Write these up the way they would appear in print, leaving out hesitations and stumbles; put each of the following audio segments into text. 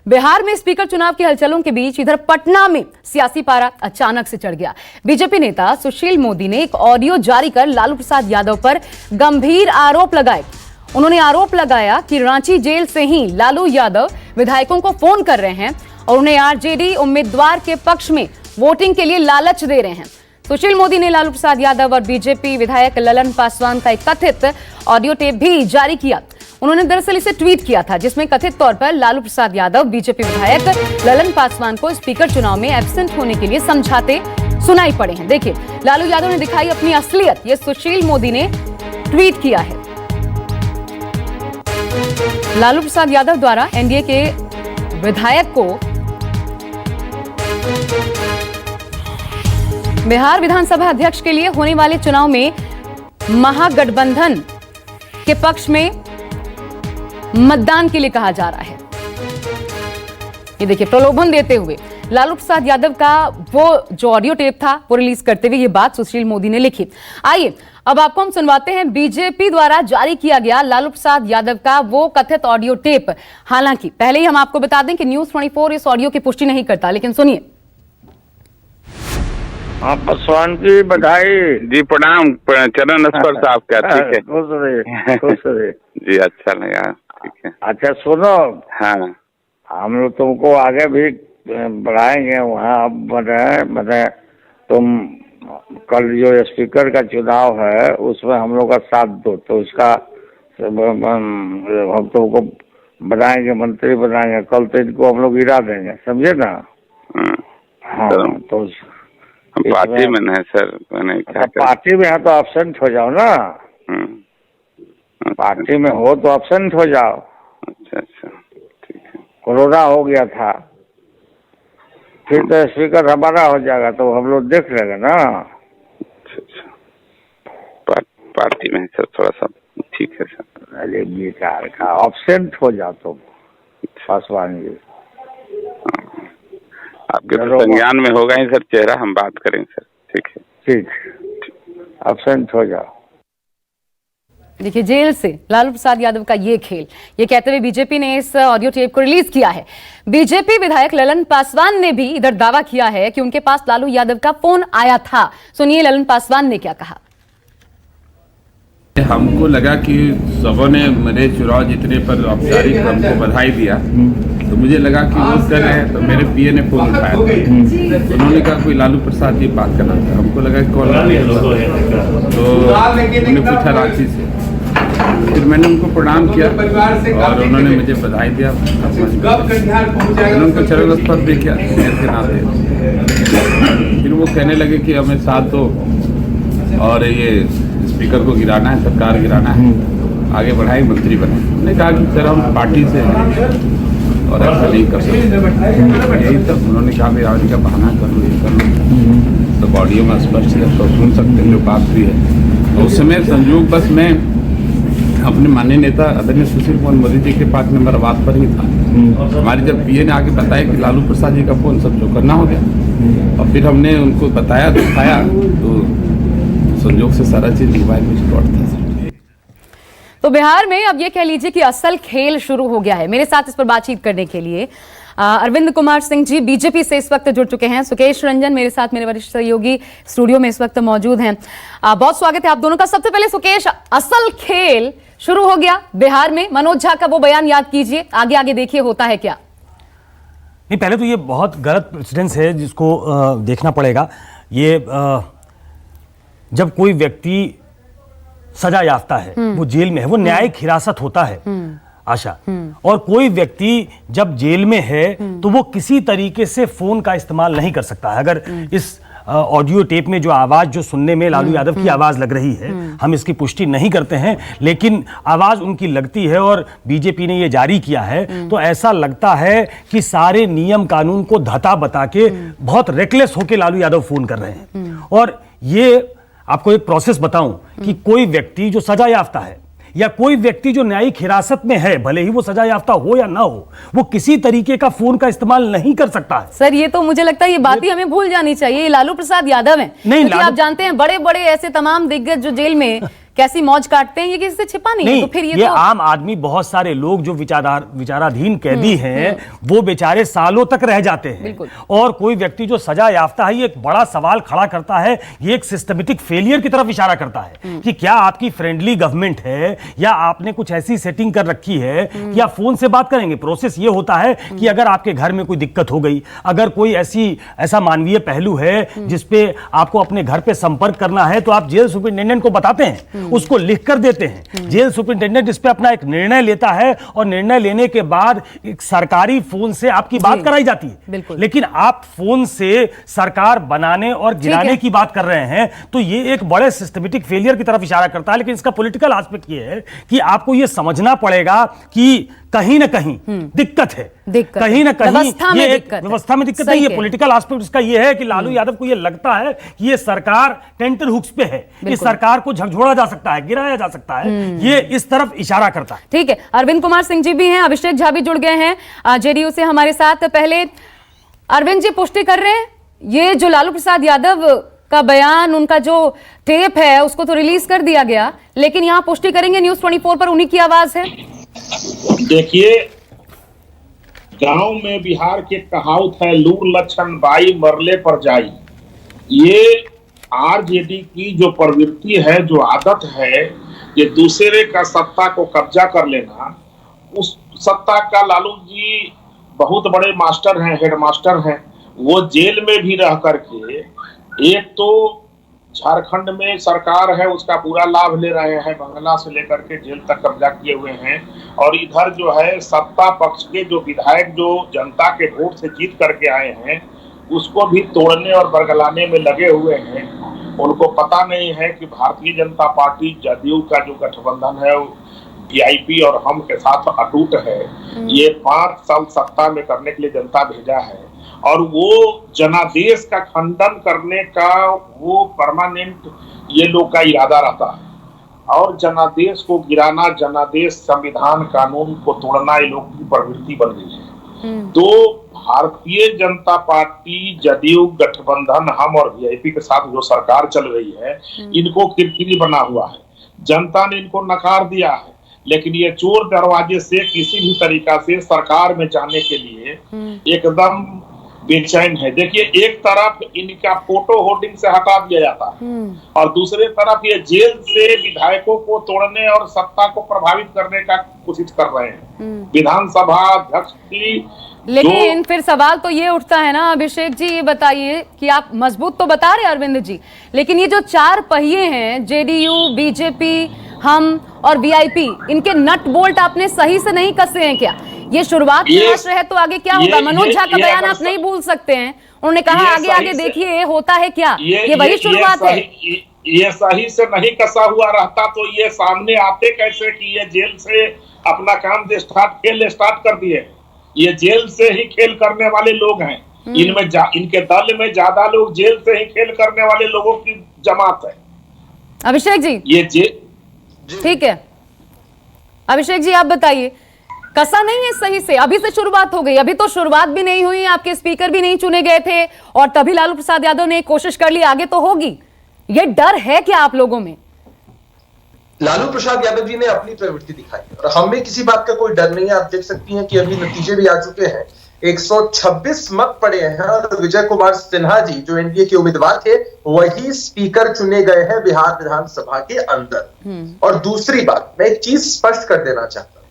बिहार में स्पीकर चुनाव के हलचलों के बीच इधर पटना में सियासी पारा अचानक से चढ़ गया। बीजेपी नेता सुशील मोदी ने एक ऑडियो जारी कर लालू प्रसाद यादव पर गंभीर आरोप लगाए। उन्होंने आरोप लगाया कि रांची जेल से ही लालू यादव विधायकों को फोन कर रहे हैं और उन्हें आरजेडी उम्मीदवार के पक्ष में वोटिंग के लिए लालच दे रहे हैं। सुशील मोदी ने लालू प्रसाद यादव और बीजेपी विधायक ललन पासवान का एक कथित ऑडियो टेप भी जारी किया। उन्होंने दरअसल इसे ट्वीट किया था, जिसमें कथित तौर पर लालू प्रसाद यादव बीजेपी विधायक ललन पासवान को स्पीकर चुनाव में एब्सेंट होने के लिए समझाते सुनाई पड़े हैं। देखिए, लालू यादव ने दिखाई अपनी असलियत, ये सुशील मोदी ने ट्वीट किया है। लालू प्रसाद यादव द्वारा एनडीए के विधायक को बिहार विधानसभा अध्यक्ष के लिए होने वाले चुनाव में महागठबंधन के पक्ष में मतदान के लिए कहा जा रहा है। ये देखिए, प्रलोभन देते हुए लालू प्रसाद यादव का वो जो ऑडियो टेप था वो रिलीज करते हुए ये बात सुशील मोदी ने लिखी। आइए अब आपको हम सुनवाते हैं बीजेपी द्वारा जारी किया गया लालू प्रसाद यादव का वो कथित ऑडियो टेप। हालांकि पहले ही हम आपको बता दें कि न्यूज़ 24 इस ऑडियो की पुष्टि नहीं करता, लेकिन सुनिए। हाँ, पासवान की बधाई जी। प्रणाम चरण स्पर्श साहब क्या? ठीक है, खुश रहे जी। अच्छा लगा, ठीक है। अच्छा सुनो, हाँ, हम लोग तुमको आगे भी बढ़ाएंगे। वहाँ अब तुम कल जो स्पीकर का चुनाव है उसमें हम लोग का साथ दो, तो उसका हम तुमको बनाएंगे, मंत्री बनाएंगे। कल तो इनको हम लोग गिरा देंगे, समझे ना? हाँ, तो पार्टी में है सर, मैंने पार्टी में है तो एब्सेंट हो जाओ ना। पार्टी में हो तो एब्सेंट हो जाओ। अच्छा अच्छा, ठीक है। कोरोना हो गया था, फिर तो स्पीकर हमारा हो जाएगा, तो हम लोग देख लेंगे ना। अच्छा अच्छा, पार्टी में सर थोड़ा सा ठीक है सर। अरे बेकार का, एब्सेंट हो जाओ तुम पासवान जी। आपके तो संज्ञान में होगा ही सर चेहरा, हम बात करेंगे सर, ठीक है। ठीक, एब्सेंट हो जाओ। देखिए, जेल से लालू प्रसाद यादव का ये खेल, ये कहते हुए बीजेपी ने इस ऑडियो टेप को रिलीज किया है। बीजेपी विधायक ललन पासवान ने भी इधर दावा किया है कि उनके पास लालू यादव का फोन आया था। सुनिए ललन पासवान ने क्या कहा। हमको लगा कि सबों ने मेरे चुनाव जीतने पर औपचारिक हमको बधाई दिया, तो मुझे लगा कि वो कर रहे हैं, तो मेरे पीए ने फोन उठाया। तो उन्होंने कहा कोई लालू प्रसाद जी बात करना था। हमको लगा कि कौन लालू प्रसाद, तो उन्होंने पूछा रांची से। फिर मैंने उनको प्रणाम किया और उन्होंने मुझे बधाई दिया। मैंने उनको चरण स्पर्श भी किया के नाते। फिर वो कहने लगे कि हमें साथ दो और ये स्पीकर को गिराना है, सरकार गिराना है, आगे बढ़ाए, मंत्री बनाए। मैंने कहा कि सर हम पार्टी से हैं और ऐसा नहीं कर सकते। यही सब उन्होंने कहा भाई आज का बहाना कर लो, ये कर लो। तो ऑडियो में स्पष्ट है, तो सुन सकते हैं जो बात हुई है। तो उस समय संयोग बस मैं अपने माननीय नेता आदरणीय सुशील कुमार मोदी जी के पास नंबर आवाज पर ही था। हमारे जब पीए ने आके बताया कि लालू प्रसाद जी का फोन, सब जो करना हो गया। और फिर हमने उनको बताया, दिखाया, तो संयोग से सारा चीज मोबाइल में रिकॉर्ड था। तो बिहार में अब ये कह लीजिए कि असल खेल शुरू हो गया है। मेरे साथ इस पर बातचीत करने के लिए अरविंद कुमार सिंह जी बीजेपी से इस वक्त जुड़ चुके हैं। सुकेश रंजन मेरे साथ, मेरे वरिष्ठ सहयोगी स्टूडियो में इस वक्त मौजूद हैं। बहुत स्वागत है आप दोनों का। सबसे पहले सुकेश, असल खेल शुरू हो गया बिहार में। मनोज झा का वो बयान याद कीजिए, आगे आगे देखिए होता है क्या। नहीं, पहले तो ये बहुत गलत प्रेसिडेंस है जिसको देखना पड़ेगा। ये जब कोई व्यक्ति सजा याफ्ता है, वो जेल में है, वो न्यायिक हिरासत होता है आशा। और कोई व्यक्ति जब जेल में है तो वो किसी तरीके से फोन का इस्तेमाल नहीं कर सकता है। अगर इस ऑडियो टेप में जो आवाज जो सुनने में लालू यादव की आवाज लग रही है, हम इसकी पुष्टि नहीं करते हैं, लेकिन आवाज उनकी लगती है और बीजेपी ने ये जारी किया है, तो ऐसा लगता है कि सारे नियम कानून को धता बता के बहुत रेकलेस होके लालू यादव फोन कर रहे हैं। और ये आपको एक प्रोसेस बताऊं कि कोई व्यक्ति जो सजा याफ्ता है या कोई व्यक्ति जो न्यायिक हिरासत में है, भले ही वो सजा याफ्ता हो या ना हो, वो किसी तरीके का फोन का इस्तेमाल नहीं कर सकता है। सर, ये तो मुझे लगता है ये बात ही हमें भूल जानी चाहिए। ये लालू प्रसाद यादव हैं, नहीं, आप जानते हैं बड़े बड़े ऐसे तमाम दिग्गज जो जेल में कैसी मौज काटते हैं ये किसी से छिपा नहीं है। तो फिर ये तो आम आदमी, बहुत सारे लोग जो विचाराधीन कैदी हैं वो बेचारे सालों तक रह जाते हैं, और कोई व्यक्ति जो सजा याफ्ता है, ये एक बड़ा सवाल खड़ा करता है, ये एक सिस्टमेटिक फेलियर की तरफ इशारा करता है कि क्या आपकी फ्रेंडली गवर्नमेंट है या आपने कुछ ऐसी सेटिंग कर रखी है कि आप फोन से बात करेंगे। प्रोसेस ये होता है कि अगर आपके घर में कोई दिक्कत हो गई, अगर कोई ऐसा मानवीय पहलू है जिसपे आपको अपने घर पे संपर्क करना है, तो आप जेल सुपरिटेंडेंट को बताते हैं, उसको लिख कर देते हैं। जेल सुपरिटेंडेंट इस पे अपना एक निर्णय लेता है, और निर्णय लेने के बाद एक सरकारी फोन से आपकी बात कराई जाती है। लेकिन आप फोन से सरकार बनाने और गिराने की बात कर रहे हैं, तो ये एक बड़े सिस्टमेटिक फेलियर की तरफ इशारा करता है। लेकिन इसका पॉलिटिकल एस्पेक्ट ये है कि आपको ये समझना पड़ेगा कि कहीं ना कहीं दिक्कत है, कहीं ना कहीं व्यवस्था में दिक्कत है। ये पॉलिटिकल एस्पेक्ट इसका ये है कि लालू यादव को ये लगता है कि ये सरकार टेंटर हुक्स पे है, इस सरकार को झकझोड़ा जा सकता है, गिराया जा सकता है, ये इस तरफ इशारा करता है। ठीक है, अरविंद कुमार सिंह जी भी हैं, अभिषेक झा भी जुड़ गए हैं जेडीयू से हमारे साथ। पहले अरविंद जी पुष्टि कर रहे हैं, ये जो लालू प्रसाद यादव का बयान, उनका जो टेप है उसको तो रिलीज कर दिया गया, लेकिन यहां पुष्टि करेंगे न्यूज 24 पर उन्हीं की आवाज है। देखिए, गांव में बिहार के कहावत है, लूर लक्षण बाई मरले पर जाई। ये आरजेडी की जो प्रवृत्ति है, जो आदत है, ये दूसरे का सत्ता को कब्जा कर लेना, उस सत्ता का लालू जी बहुत बड़े मास्टर हैं, हेडमास्टर हैं। वो जेल में भी रह करके, एक तो झारखंड में सरकार है उसका पूरा लाभ ले रहे हैं, बंगला से लेकर के जेल तक कब्जा किए हुए हैं, और इधर जो है सत्ता पक्ष के जो विधायक जो जनता के वोट से जीत करके आए हैं, उसको भी तोड़ने और बरगलाने में लगे हुए हैं। उनको पता नहीं है कि भारतीय जनता पार्टी जदयू का जो गठबंधन है वीआईपी और हम के साथ अटूट है। ये 5 साल सत्ता में करने के लिए जनता भेजा है, और वो जनादेश का खंडन करने का वो परमानेंट ये लोग का इरादा रहता है, और जनादेश को गिराना, जनादेश संविधान कानून को तोड़ना ये लोग की प्रवृत्ति बन गई है। तो भारतीय जनता पार्टी, जदयू गठबंधन, हम और वीआईपी के साथ जो सरकार चल रही है, इनको किरकिरी बना हुआ है। जनता ने इनको नकार दिया है, लेकिन ये चोर दरवाजे से किसी भी तरीका से सरकार में जाने के लिए एकदम बेचैन है। देखिए, एक तरफ इनका फोटो होर्डिंग से हटा दिया जाता है, और दूसरे तरफ ये जेल से विधायकों को तोड़ने और सत्ता को प्रभावित करने का कोशिश कर रहे हैं विधानसभा अध्यक्ष की। लेकिन फिर सवाल तो ये उठता है ना अभिषेक जी, ये बताइए कि आप मजबूत तो बता रहे अरविंद जी, लेकिन ये जो 4 पहिए हैं, जेडीयू, बीजेपी, हम और वीआईपी, इनके नट बोल्ट आपने सही से नहीं कसे हैं क्या? ये शुरुआत निराश रहे तो आगे क्या होगा? मनोज झा का बयान आप नहीं भूल सकते हैं, उन्होंने कहा आगे आगे देखिए होता है क्या। ये वही शुरुआत है। ये सही से नहीं कसा हुआ रहता तो ये सामने आते कैसे कि ये जेल से अपना काम खेल स्टार्ट कर दिए। ये जेल से ही खेल करने वाले लोग हैं, इनमें इनके दल में ज्यादा लोग जेल से ही खेल करने वाले लोगों की जमात है। अभिषेक जी, ये ठीक है, अभिषेक जी आप बताइए, कसा नहीं है सही से? अभी से शुरुआत हो गई, अभी तो शुरुआत भी नहीं हुई, आपके स्पीकर भी नहीं चुने गए थे, और तभी लालू प्रसाद यादव ने कोशिश कर ली, आगे तो होगी। ये डर है क्या आप लोगों में? लालू प्रसाद यादव जी ने अपनी प्रवृत्ति दिखाई, और हमें किसी बात का कोई डर नहीं है। आप देख सकती हैं कि अभी नतीजे भी आ चुके हैं, 126 मत पड़े हैं, और विजय कुमार सिन्हा जी जो एनडीए के उम्मीदवार थे, वही स्पीकर चुने गए हैं बिहार विधानसभा के अंदर। और दूसरी बात, मैं एक चीज स्पष्ट कर देना चाहता हूं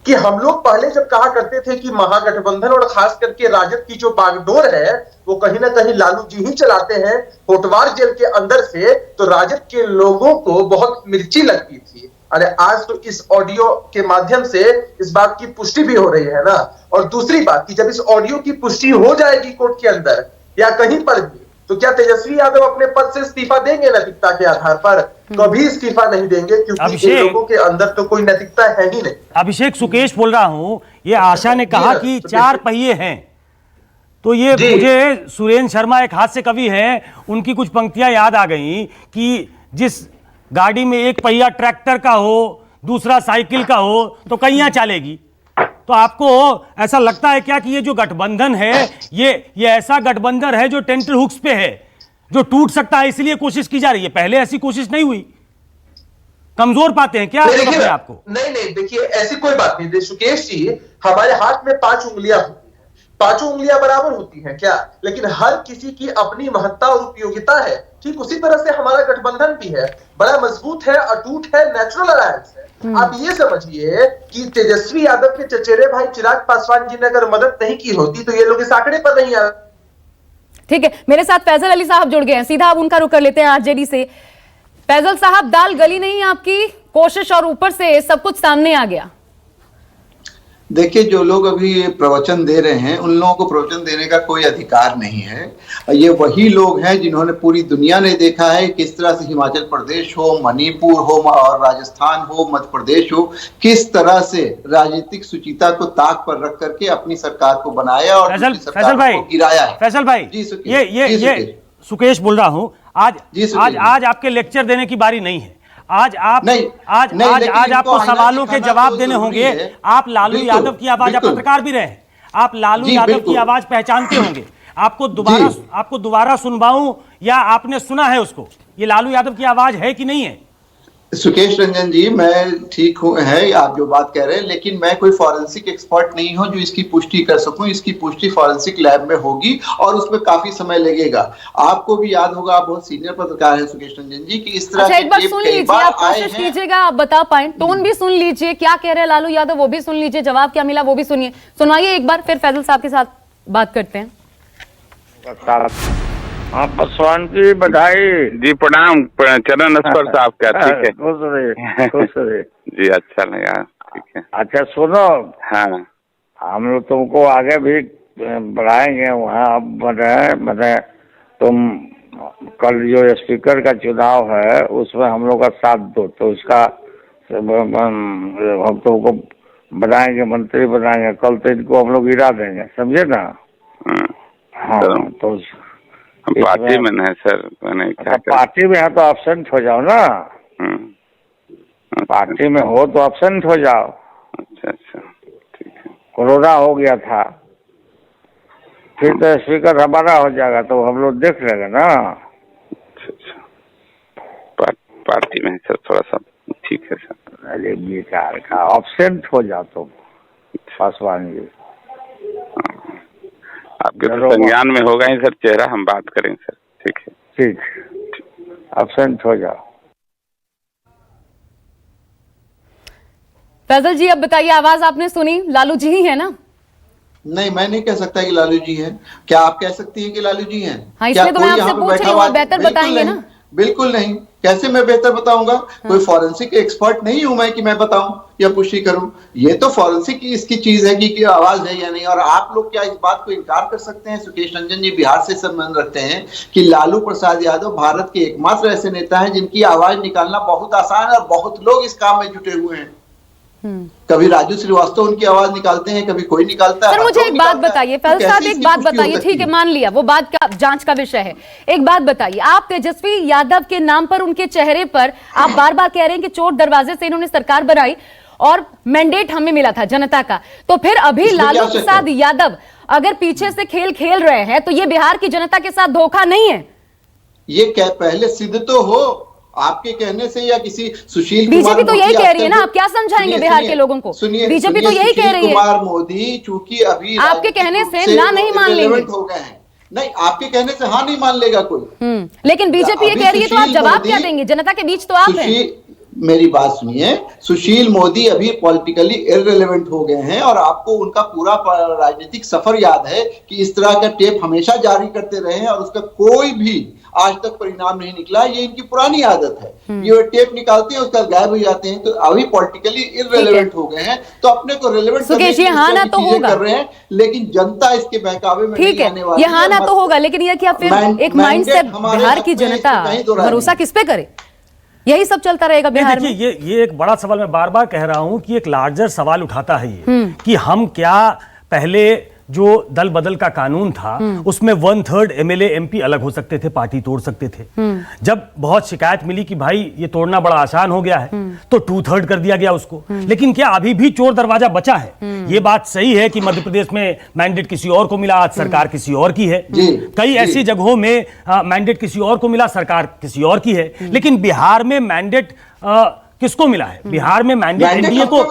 कि हम लोग पहले जब कहा करते थे कि महागठबंधन और खास करके राजद की जो बागडोर है वो कहीं ना कहीं लालू जी ही चलाते हैं होटवार जेल के अंदर से, तो राजद के लोगों को बहुत मिर्ची लगती थी। अरे आज तो इस ऑडियो के माध्यम से इस बात की पुष्टि भी हो रही है ना। और दूसरी बात कि जब इस ऑडियो की पुष्टि हो जाएगी कोर्ट के अंदर या कहीं पर भी, तो क्या तेजस्वी यादव अपने पद से इस्तीफा देंगे नैतिकता के आधार पर? कभी इस्तीफा नहीं देंगे, क्योंकि इन लोगों के अंदर तो कोई नैतिकता है ही नहीं। अभिषेक, सुकेश बोल रहा हूं। ये आशा ने कहा कि 4 पहिए हैं, तो ये मुझे सुरेंद्र शर्मा एक हास्य कवि हैं, उनकी कुछ पंक्तियां याद आ गई कि जिस गाड़ी में एक पहिया ट्रैक्टर का हो, दूसरा साइकिल का हो, तो कहियां चलेगी। तो आपको ऐसा लगता है क्या कि ये जो गठबंधन है, ये ऐसा गठबंधन है जो टेंटर हुक्स पे है, जो टूट सकता है, इसलिए कोशिश की जा रही है? पहले ऐसी कोशिश नहीं हुई। कमजोर पाते हैं क्या नहीं, अपने देखिए, आप को? नहीं देखिए, ऐसी कोई बात नहीं। सुकेश जी, हमारे हाथ में 5 उंगलियां होती हैं, 5 उंगलियां बराबर होती हैं क्या? लेकिन हर किसी की अपनी महत्ता और उपयोगिता है। ठीक उसी तरह से हमारा गठबंधन भी है, बड़ा मजबूत है, अटूट है, नेचुरल अलायंस है। आप ये समझिए कि तेजस्वी यादव के चचेरे भाई चिराग पासवान जी ने अगर मदद नहीं की होती तो ये लोग इस आंकड़े पर नहीं आ। ठीक है, मेरे साथ फैजल अली साहब जुड़ गए हैं, सीधा अब उनका रुख कर लेते हैं आरजेडी से। फैजल साहब, दाल गली नहीं आपकी कोशिश और ऊपर से सब कुछ सामने आ गया। देखिए, जो लोग अभी प्रवचन दे रहे हैं उन लोगों को प्रवचन देने का कोई अधिकार नहीं है। ये वही लोग हैं जिन्होंने, पूरी दुनिया ने देखा है किस तरह से हिमाचल प्रदेश हो, मणिपुर हो और राजस्थान हो, मध्य प्रदेश हो, किस तरह से राजनीतिक सुचिता को ताक पर रख करके अपनी सरकार को बनाया और फैसल भाई, गिराया है। फैसल भाई, ये सुकेश बोल रहा हूँ। आज आपके लेक्चर देने की बारी नहीं है। आज आपको सवालों के जवाब देने होंगे। आप लालू यादव की आवाज, आप पत्रकार भी रहे हैं, आप लालू यादव की आवाज पहचानते होंगे। आपको दोबारा सुनवाऊं या आपने सुना है उसको? ये लालू यादव की आवाज है कि नहीं है? सुकेश रंजन जी, मैं ठीक हूं, है आप जो बात कह रहे हैं, लेकिन मैं कोई फॉरेंसिक एक्सपर्ट नहीं हूं जो इसकी पुष्टि कर सकूं। इसकी पुष्टि फॉरेंसिक लैब में होगी और उसमें काफी समय लगेगा। आपको भी याद होगा, आप बहुत सीनियर पत्रकार हैं सुकेश रंजन जी, कि इस तरह अच्छा, एक बार सुन लीजिए, आप कोशिश कीजिएगा आप बता पाए, टोन भी सुन लीजिए, क्या कह रहे हैं लालू यादव वो भी सुन लीजिए, जवाब क्या मिला वो भी सुनिए, सुनाइए एक बार, फिर फैजल साहब के साथ बात करते हैं। हाँ, पासवान की बधाई जी। प्रणाम चरण स्पर्श साहब का। ठीक है, खुश रहे जी, अच्छा लगा। ठीक है, अच्छा सुनो, हाँ, हम लोग तुमको आगे भी बढ़ाएंगे। वहाँ अब तुम कल जो स्पीकर का चुनाव है उसमें हम लोग का साथ दो, तो उसका हम तुमको बनाएंगे, मंत्री बनाएंगे। कल तो इनको हम लोग गिरा देंगे, समझे ना? हाँ, तो हम पार्टी में है सर, मैंने क्या पार्टी में है तो एब्सेंट हो जाओ ना। पार्टी में हो तो एब्सेंट हो जाओ। अच्छा, ठीक है। कोरोना हो गया था, फिर तो स्पीकर हमारा हो जाएगा, तो हम लोग देख लेंगे ना। अच्छा, पार्टी में सर थोड़ा सा। ठीक है सर। अरे बेकार का, एब्सेंट हो जाओ तुम पासवान जी। आपके तो संज्ञान में होगा ही सर चेहरा, हम बात करेंगे सर। ठीक है, ठीक, एब्सेंट हो जाओ। फैजल जी, अब बताइए, आवाज आपने सुनी, लालू जी ही है ना? नहीं, मैं नहीं कह सकता कि लालू जी हैं। क्या आप कह सकती हैं कि लालू जी हैं? हाँ, इसलिए तो मैं आपसे पूछ रही हूँ, आप बेहतर बताएंगे ना? बिल्कुल नहीं, कैसे मैं बेहतर बताऊंगा? कोई फॉरेंसिक एक्सपर्ट नहीं हूं मैं कि मैं बताऊं या पुष्टि करूं। ये तो फॉरेंसिक की इसकी चीज है कि आवाज है या नहीं। और आप लोग क्या इस बात को इनकार कर सकते हैं? सुकेश रंजन जी बिहार से संबंध रखते हैं कि लालू प्रसाद यादव भारत के एकमात्र ऐसे नेता हैं जिनकी आवाज निकालना बहुत आसान है और बहुत लोग इस काम में जुटे हुए हैं। कभी राजू श्रीवास्तव उनकी आवाज निकालते हैं, कभी कोई निकालता है। सर, मुझे एक बात बताइए, फैजल साहब एक बात बताइए, ठीक है मान लिया वो बात का जांच का विषय है, एक बात बताइए, आप तेजस्वी यादव के नाम पर, उनके चेहरे पर आप बार बार कह रहे हैं कि चोर दरवाजे से इन्होंने सरकार बनाई और मैंडेट हमें मिला था जनता का, तो फिर अभी लालू प्रसाद यादव अगर पीछे से खेल खेल रहे हैं तो ये बिहार की जनता के साथ धोखा नहीं है? ये क्या पहले सिद्ध तो हो आपके कहने से, या किसी सुशील बीजेपी तो यही कह रही है ना, आप क्या समझाएंगे बिहार के लोगों को? बीजेपी तो यही कह रही है। कुमार मोदी चूंकि अभी आपके कहने से ना नहीं मान लेंगे, हो गए हैं। नहीं, आपके कहने से हाँ नहीं मान लेगा कोई। लेकिन बीजेपी ये कह रही है, तो आप जवाब क्या देंगे? जनता के बीच तो आप हैं। मेरी बात सुनिए, सुशील मोदी अभी पॉलिटिकली इररिलेवेंट हो गए हैं और आपको उनका पूरा राजनीतिक सफर याद है कि इस तरह का टेप हमेशा जारी करते रहे हैं और उसका कोई भी आज तक परिणाम नहीं निकला। ये इनकी पुरानी आदत है, ये टेप निकालते हैं उसका गायब हो जाते हैं। तो अभी पॉलिटिकली इररिलेवेंट हो गए हैं, तो अपने को रिलेवेंट कर रहे हैं, लेकिन जनता इसके बहकावे में ठीक है, ये हाँ ना तो होगा, लेकिन ये क्या फिर एक माइंडसेट बिहार की जनता भरोसा किस पे करे? यही सब चलता रहेगा बिहार में। ये एक बड़ा सवाल, मैं बार बार कह रहा हूं कि एक लार्जर सवाल उठाता है ये कि हम क्या पहले जो दल बदल का कानून था उसमें 1/3 एमएलए एमपी अलग हो सकते थे, पार्टी तोड़ सकते थे। जब बहुत शिकायत मिली कि भाई ये तोड़ना बड़ा आसान हो गया है तो 2/3 कर दिया गया उसको। लेकिन क्या अभी भी चोर दरवाजा बचा है? ये बात सही है कि मध्य प्रदेश में मैंडेट किसी और को मिला, आज सरकार किसी और की है। कई ऐसी जगहों में मैंडेट किसी और को मिला, सरकार किसी और की है। लेकिन बिहार में मैंडेट किसको मिला है? बिहार में मैंडेट एनडीए को,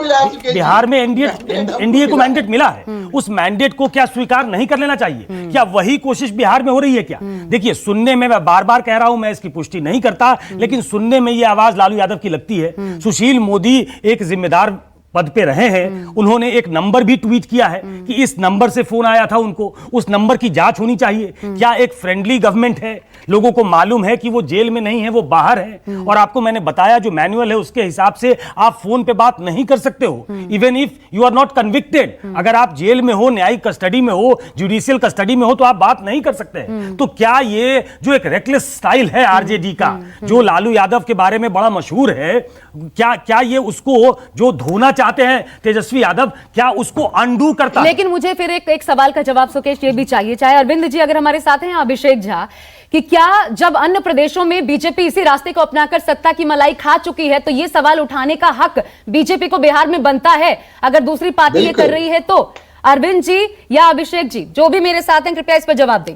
बिहार में एनडीए को मैंडेट मिला है। उस मैंडेट को क्या स्वीकार नहीं कर लेना चाहिए? क्या वही कोशिश बिहार में हो रही है क्या? देखिए, सुनने में, मैं बार बार कह रहा हूं, मैं इसकी पुष्टि नहीं करता, लेकिन सुनने में यह आवाज लालू यादव की लगती है। सुशील मोदी एक जिम्मेदार पद पे रहे हैं, उन्होंने एक नंबर भी ट्वीट किया है कि इस नंबर से फोन आया था उनको, उस नंबर की जांच होनी चाहिए। क्या एक फ्रेंडली गवर्नमेंट है? लोगों को मालूम है कि वो जेल में नहीं है, वो बाहर है, और आपको मैंने बताया जो मैनुअल है उसके हिसाब से आप फोन पे बात नहीं कर सकते हो, even if you are not convicted. अगर आप जेल में हो, न्यायिक कस्टडी में हो, जुडिशियल कस्टडी में हो, तो आप बात नहीं कर सकते। तो क्या ये जो एक रेकलेस स्टाइल है आरजेडी का, जो लालू यादव के बारे में बड़ा मशहूर है, क्या ये उसको जो धोना चाहते हैं तेजस्वी यादव, क्या उसको अंडू करता है? लेकिन मुझे फिर एक सवाल का जवाब सुकेश ये भी चाहिए, चाहे अरविंद जी अगर हमारे साथ हैं, अभिषेक झा, कि क्या जब अन्य प्रदेशों में बीजेपी इसी रास्ते को अपनाकर सत्ता की मलाई खा चुकी है, तो ये सवाल उठाने का हक बीजेपी को बिहार में बनता है अगर दूसरी पार्टी ये कर रही है तो? अरविंद जी या अभिषेक जी, जो भी मेरे साथ हैं, कृपया इस पर जवाब दें।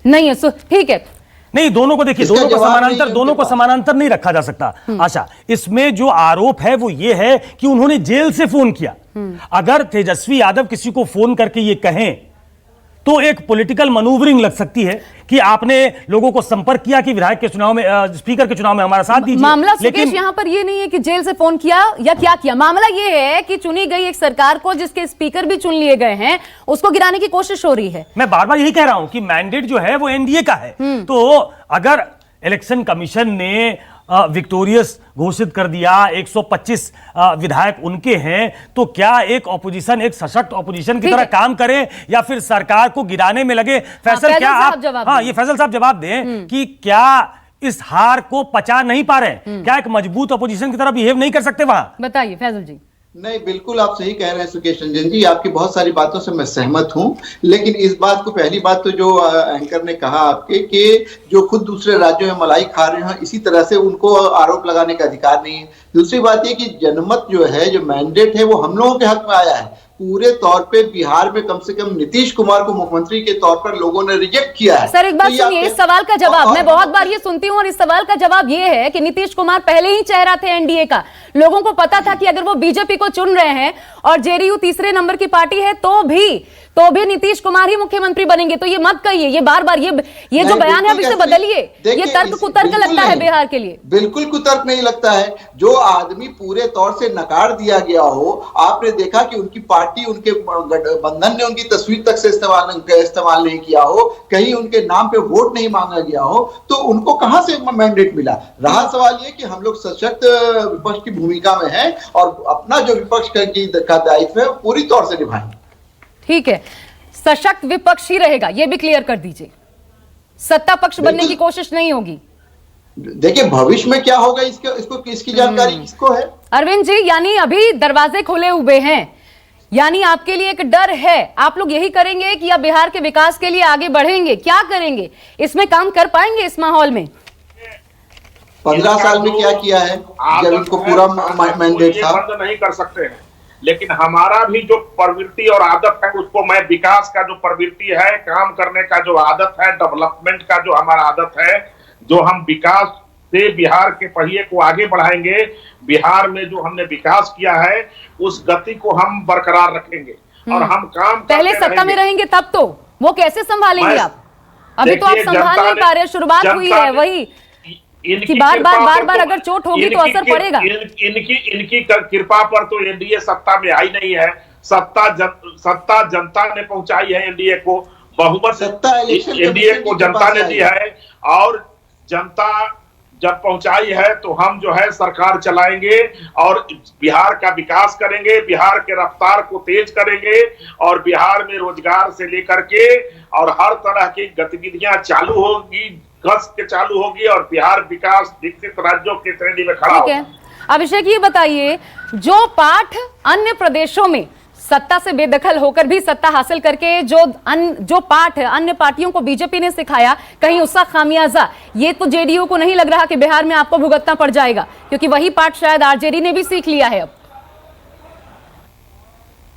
नहीं है, ठीक है, नहीं, दोनों को देखिए, दोनों को समानांतर नहीं रखा जा सकता। आशा, इसमें जो आरोप है वो ये है कि उन्होंने जेल से फोन किया। अगर तेजस्वी यादव किसी को फोन करके ये कहें तो एक पॉलिटिकल मैनूवरिंग लग सकती है कि आपने लोगों को संपर्क किया कि विधायक के चुनाव में, स्पीकर के चुनाव में हमारा साथ दीजिए। मामला सुकेश यहां पर ये नहीं है कि जेल से फोन किया या क्या किया, मामला ये है कि चुनी गई एक सरकार को, जिसके स्पीकर भी चुन लिए गए हैं, उसको गिराने की कोशिश हो रही है। मैं बार बार यही कह रहा हूं कि मैंडेट जो है वो एनडीए का है। तो अगर इलेक्शन कमीशन ने विक्टोरियस घोषित कर दिया, 125 विधायक उनके हैं, तो क्या एक ऑपोजिशन, एक सशक्त ऑपोजिशन की तरह काम करे या फिर सरकार को गिराने में लगे? फैसल, क्या आप, ये फैसल साहब जवाब दें कि क्या इस हार को पचा नहीं पा रहे? क्या एक मजबूत ऑपोजिशन की तरह बिहेव नहीं कर सकते वहां? बताइए फैसल जी। नहीं, बिल्कुल आप सही कह रहे हैं सुकेश रंजन जी, आपकी बहुत सारी बातों से मैं सहमत हूं, लेकिन इस बात को, पहली बात तो जो एंकर ने कहा आपके कि जो खुद दूसरे राज्यों में मलाई खा रहे हैं, इसी तरह से उनको आरोप लगाने का अधिकार नहीं है। दूसरी बात ये कि जनमत जो है, जो मैंडेट है, वो हम लोगों के हक में आया है। पूरे तौर पे बिहार में कम से कम नीतीश कुमार को मुख्यमंत्री के तौर पर लोगों ने रिजेक्ट किया है। सर एक बात सुनिए, इस सवाल का जवाब मैं बहुत बार ये सुनती हूँ, और इस सवाल का जवाब ये है कि नीतीश कुमार पहले ही चेहरा थे एनडीए का। लोगों को पता था कि अगर वो बीजेपी को चुन रहे हैं और जेडीयू तीसरे नंबर की पार्टी है तो भी नीतीश कुमार ही मुख्यमंत्री बनेंगे। तो ये मत कहिए, ये बार बार ये जो बयान है, अब इसे बदलिए। ये तर्क कुतर्क लगता है बिहार के लिए। बिल्कुल कुतर्क नहीं लगता है। जो आदमी पूरे तौर से नकार दिया गया हो, आपने देखा कि उनकी पार्टी, उनके गठबंधन ने उनकी तस्वीर तक से इस्तेमाल नहीं किया हो, कहीं उनके नाम पे वोट नहीं मांगा गया हो, तो उनको कहां से मैंडेट मिला? रहा सवाल ये कि हम लोग सशक्त विपक्ष की भूमिका में हैं और अपना जो विपक्ष का दायित्व है पूरी तौर से निभाएंगे। ठीक है, सशक्त विपक्ष ही रहेगा, यह भी क्लियर कर दीजिए। सत्ता पक्ष बनने की कोशिश नहीं होगी। देखिए भविष्य में क्या होगा इसकी जानकारी किसको है? अरविंद जी, यानी अभी दरवाजे खुले हुए हैं, यानी आपके लिए एक डर है। आप लोग यही करेंगे कि आप बिहार के विकास के लिए आगे बढ़ेंगे? क्या करेंगे? इसमें काम कर पाएंगे इस माहौल में? 15 साल में क्या किया है जब इनको पूरा मैंडेट था? बंद नहीं कर सकते हैं, लेकिन हमारा भी जो प्रवृत्ति और आदत है उसको, मैं विकास का जो प्रवृत्ति है, काम करने का जो आदत है, डेवलपमेंट का जो हमारा आदत है, जो हम विकास से बिहार के पहिए को आगे बढ़ाएंगे, बिहार में जो हमने विकास किया है उस गति को हम बरकरार रखेंगे और हम काम पहले सत्ता में रहेंगे तब तो वो कैसे संभालेंगे आप? अभी तो आप संभाल नहीं पा रहे, शुरुआत हुई है वही कि बार बार अगर चोट होगी तो असर पड़ेगा। इनकी कृपा पर तो एनडीए सत्ता में आई नहीं है। सत्ता जनता ने पहुंचाई है एनडीए को, बहुमत एनडीए को जनता ने दी है, और जनता जब पहुंचाई है तो हम जो है सरकार चलाएंगे और बिहार का विकास करेंगे, बिहार के रफ्तार को तेज करेंगे और बिहार में रोजगार से लेकर के और हर तरह की गतिविधियां चालू होगी, कस के चालू होगी और बिहार विकास विकसित राज्यों की श्रेणी में खड़ा होगा। अभिषेक, ये बताइए, जो पाठ अन्य प्रदेशों में सत्ता से बेदखल होकर भी सत्ता हासिल करके जो पाठ अन्य पार्टियों को बीजेपी ने सिखाया, कहीं उसका खामियाजा ये तो जेडीयू को नहीं लग रहा कि बिहार में आपको भुगतना पड़ जाएगा, क्योंकि वही पाठ शायद आरजेडी ने भी सीख लिया है अब?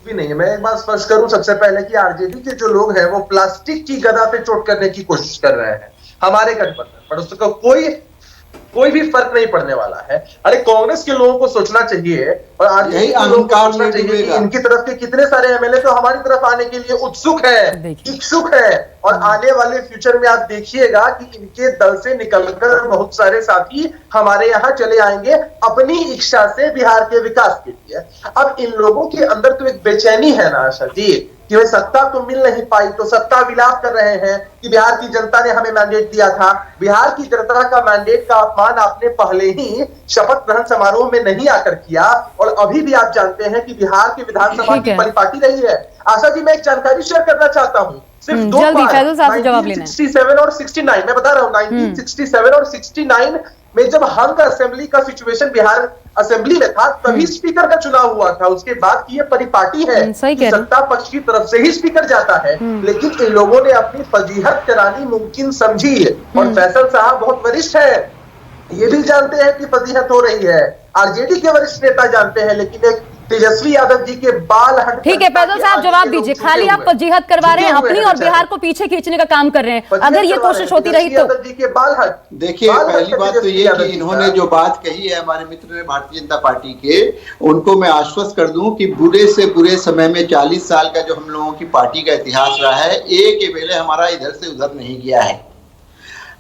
भी नहीं है। मैं एक बात स्पष्ट करूं सबसे पहले कि आरजेडी के जो लोग हैं वो प्लास्टिक की गदा पे चोट करने की कोशिश कर रहे हैं हमारे गठबंधन पर। उसका कोई कोई भी फर्क नहीं पड़ने वाला है। अरे कांग्रेस के लोगों को सोचना चाहिए और आरजेडी के लोगों को सोचना चाहिए कि इनकी तरफ के कितने सारे एमएलए तो हमारी तरफ आने के लिए उत्सुक है, इच्छुक है, और आने वाले फ्यूचर में आप देखिएगा कि इनके दल से निकलकर बहुत सारे साथी हमारे यहाँ चले आएंगे अपनी इच्छा से बिहार के विकास के लिए। अब इन लोगों के अंदर तो एक बेचैनी है ना आशा जी कि भाई सत्ता तो मिल नहीं पाई, तो सत्ता विलाप कर रहे हैं कि बिहार की जनता ने हमें मैंडेट दिया था। बिहार की जनता का मैंडेट का अपमान आपने पहले ही शपथ ग्रहण समारोह में नहीं आकर किया, और अभी भी आप जानते हैं कि बिहार की विधानसभा की परिपाटी रही है। आशा जी मैं एक जानकारी शेयर करना चाहता हूँ, सिर्फ दो बार 1967 और 69, मैं बता रहा हूँ 1967 और 69 में जब हंग असेंबली का सिचुएशन बिहार असेंबली में था तभी स्पीकर का चुनाव हुआ था। उसके बाद की ये परिपाटी है कि सत्ता पक्ष की तरफ से ही स्पीकर जाता है, लेकिन इन लोगों ने अपनी फजीहत करानी मुमकिन समझी और फैसल साहब बहुत वरिष्ठ है, ये भी जानते हैं कि फजीहत हो रही है। आरजेडी के वरिष्ठ नेता जानते हैं, लेकिन एक तेजस्वी यादव जी के बाल हट। ठीक है फैसल साहब जवाब दीजिए, खाली आप फजीहत करवा रहे हैं अपनी और बिहार को पीछे खींचने का काम कर रहे हैं, अगर ये कोशिश होती रही तो। जी के बाल हट। देखिए पहली बात तो ये कि इन्होंने जो बात कही है हमारे मित्र ने भारतीय जनता पार्टी के, उनको मैं आश्वस्त कर दूं कि बुरे से बुरे समय में 40 साल का जो हम लोगों की पार्टी का इतिहास रहा है, एक एमएलए हमारा इधर से उधर नहीं गया है।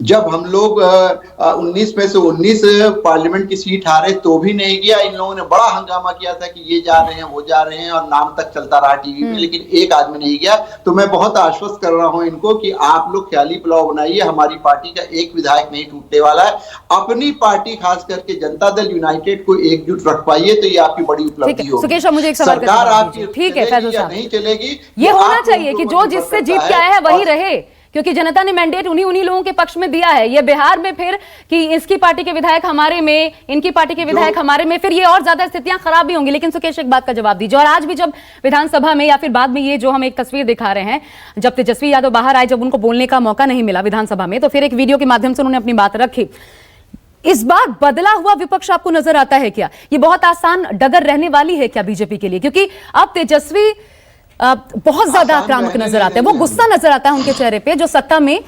जब हम लोग 19 में से 19 पार्लियामेंट की सीट हारे तो भी नहीं गया। इन लोगों ने बड़ा हंगामा किया था कि ये जा रहे हैं वो जा रहे हैं, और नाम तक चलता रहा टीवी में, लेकिन एक आदमी नहीं गया। तो मैं बहुत आश्वस्त कर रहा हूं इनको कि आप लोग ख्याली पुलाव बनाइए, हमारी पार्टी का एक विधायक नहीं टूटने वाला है। अपनी पार्टी खास करके जनता दल यूनाइटेड को एकजुट रख पाइए तो ये आपकी बड़ी उपलब्धि होगी। सरकार आपकी ठीक है फैसल साहब नहीं चलेगी, ये होना चाहिए कि जो जिससे जीत के आया है वही रहे, क्योंकि जनता ने मैंडेट उन्हीं लोगों के पक्ष में दिया है। ये बिहार में फिर कि इसकी पार्टी के विधायक हमारे में, इनकी पार्टी के विधायक हमारे में, फिर ये और ज्यादा स्थितियां खराब भी होंगी। लेकिन सुकेश एक बात का जवाब दीजिए, और आज भी जब विधानसभा में या फिर बाद में ये जो हम एक तस्वीर दिखा रहे हैं, जब तेजस्वी यादव बाहर आए, जब उनको बोलने का मौका नहीं मिला विधानसभा में, तो फिर एक वीडियो के माध्यम से उन्होंने अपनी बात रखी। इस बार बदला हुआ विपक्ष आपको नजर आता है क्या? ये बहुत आसान डगर रहने वाली है क्या बीजेपी के लिए? क्योंकि अब तेजस्वी बहुत ज्यादा आक्रामक नजर आता है, वो गुस्सा नजर आता है उनके चेहरे पे, जो सत्ता में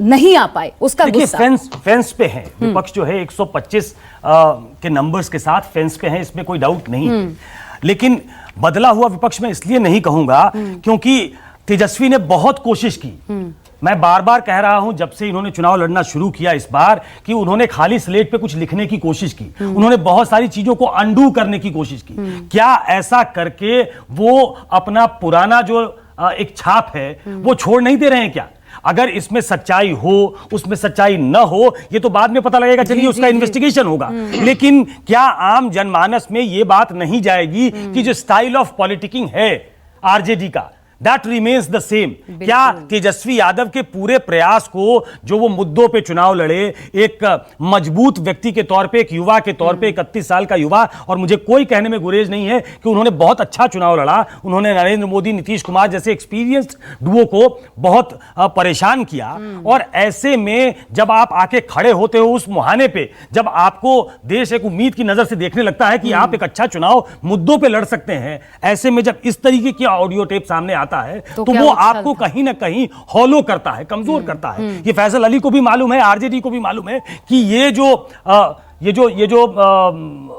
नहीं आ पाए उसका गुस्सा। फेंस पे है विपक्ष जो है 125 के नंबर्स के साथ फेंस पे है, इसमें कोई डाउट नहीं है। लेकिन बदला हुआ विपक्ष में इसलिए नहीं कहूंगा क्योंकि तेजस्वी ने बहुत कोशिश की। मैं बार बार कह रहा हूं जब से इन्होंने चुनाव लड़ना शुरू किया इस बार कि उन्होंने खाली स्लेट पे कुछ लिखने की कोशिश की, उन्होंने बहुत सारी चीजों को अंडू करने की कोशिश की। क्या ऐसा करके वो अपना पुराना जो एक छाप है वो छोड़ नहीं दे रहे हैं क्या? अगर इसमें सच्चाई हो, उसमें सच्चाई न हो, ये तो बाद में पता लगेगा, चलिए उसका इन्वेस्टिगेशन होगा। लेकिन क्या आम जनमानस में ये बात नहीं जाएगी कि जो स्टाइल ऑफ पॉलिटिकिंग है आरजेडी का, दैट रिमेन्स द सेम? क्या तेजस्वी यादव के पूरे प्रयास को, जो वो मुद्दों पे चुनाव लड़े, एक मजबूत व्यक्ति के तौर पे, एक युवा के तौर पे, 31 साल का युवा, और मुझे कोई कहने में गुरेज नहीं है कि उन्होंने बहुत अच्छा चुनाव लड़ा, उन्होंने नरेंद्र मोदी, नीतीश कुमार जैसे एक्सपीरियंस्ड डुओ को बहुत परेशान किया। और ऐसे में जब आप आके खड़े होते हो उस मुहाने पे, जब आपको देश एक उम्मीद की नजर से देखने लगता है कि आप एक अच्छा चुनाव मुद्दों पे लड़ सकते हैं, ऐसे में जब इस तरीके की ऑडियो टेप सामने आता है तो वो आपको कहीं ना कहीं हॉलो करता है, कमजोर करता है। ये फैसल अली को भी मालूम है, आरजेडी को भी मालूम है कि ये जो